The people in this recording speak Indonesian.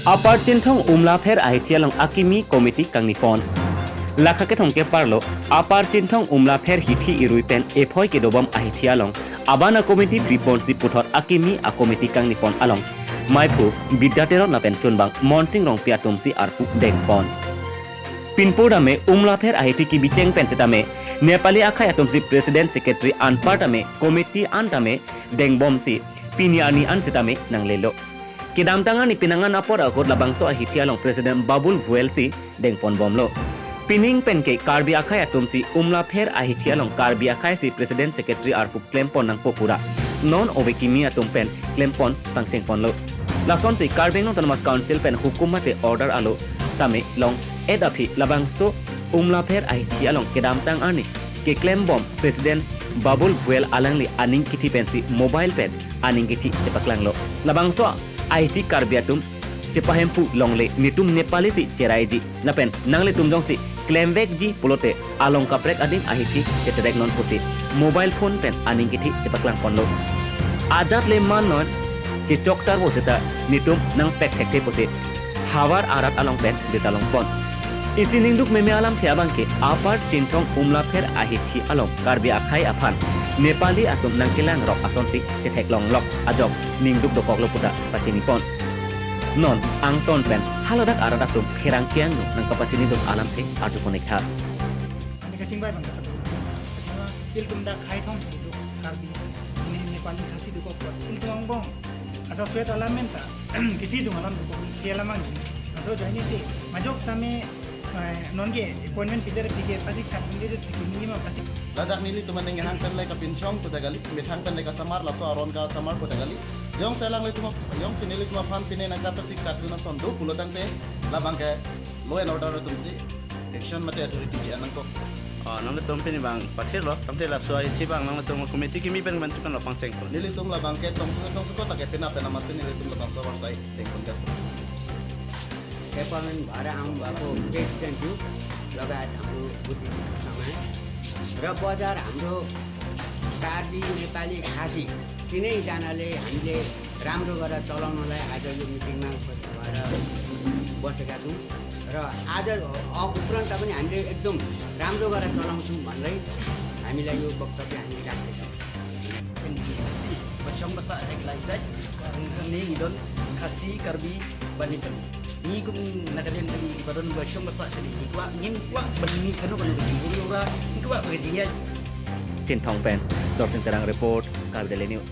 Apar cintong umlapher ahitialong akimi komiti kang nipon. Lakha ke thongke parlo apar cintong umlapher hithi iruipen ephoi ke dobam ahitialong abana komiti pripon si puthot akimi a komiti kang nipon along. Maipu bidyaterot napen chunbang monsing rong piatum si arpu dengpon. Pinpodame umlapher ahiti ki biceng pensitame Nepali akhai atom si President Secretary Anpartame Komiti Antame Dengbom si Piniani Ansitame nang lelo. Kidam tangan ni pinangan apor akor labangso ahitialong President Babul Vuel si Dengpon bomlo. Pining penke Karbi akhai atom si umlapher ahitialong Karbi akhai si President Secretary Arpu Klempon nang popura. Non ovekimi atom pen Klempon pangcheng ponlo. Lason si Karbi no Autonomous Council pen hukumate order alo tame long edapi labangso umlapher ahitialong kedam tang ani ke Klembom President Babul Vuel alangli aning kiti pensi mobile pen aning kiti cepaklanglo labangso IT karbiatum cepahempu longle nitum Nepali si ceraiji napen nangle tumjong si Klemvek ji pulote along kaprek ading ahiti ceterek non pusi mobile phone pen aning kiti cepaklang ponlo ajat le manon cecok char posita nitum nang pek hekte pusi hawar arat along pen betalong pon Isiningduk meme alam tiabang ke apar cintong umlapher ahiti along Karbi akhai afan Nepali atum nangkilang rok asonsi cetek long lok ajok ningduk dokok loputa pacini pon non angton pen halodak aradatum khirang kiang no nang kapacini duk alam te arju konekta ani kacing bai bang il tum dak khai thong si duk Karbi ini Nepali khasi duk ko il tum bong asa suet alamenta kiti dung alam duk kialamang aso jani si majok stame nonge appointment pidere pige pasik sakundire minimum pasik ladak nili tumaning hangkan lai ka pinchong putagali mithangkan lai ka samar laso aron ka samar putagali yong selang lai tuma yong sinili tuma phan pine na ka pasik sakuna sondo pulodang te labang ke law and order tumsi action mate authority ji anang ko nang tom pini bang pathe lo tamte la suai chi bang nang tom committee kimi pen man tukan lo pangcheng ko nili tum labang ke tom ko ta ke pina pena matsi nili tum labang sawar sai tengkon ka appointment भएर आउनुभएको प्रेसिडेन्टज्यू लगायत हाम्रो बुद्धिजीवीसँग र बजार हाम्रो कार्बी नेपाली खासी तिनैजनाले हामीले राम्रो गरेर चलाउनलाई आज यो मिटिङमा भएर बसेका छौँ र आज उपरान्त पनि हामीले एकदम राम्रो गरेर चलाउँछौँ भन्दै हामीलाई यो वक्तव्य हामी राख्दैछौँ Masyong-basa naglajaj ni idon kasi karbi banitan ni kum nakalian kami baron masyong-basa sini ikwa ngin kwa bani kanu kanu buri ora ikwa begiya Cintong pen Dorsen Terang Report Karbi Daily News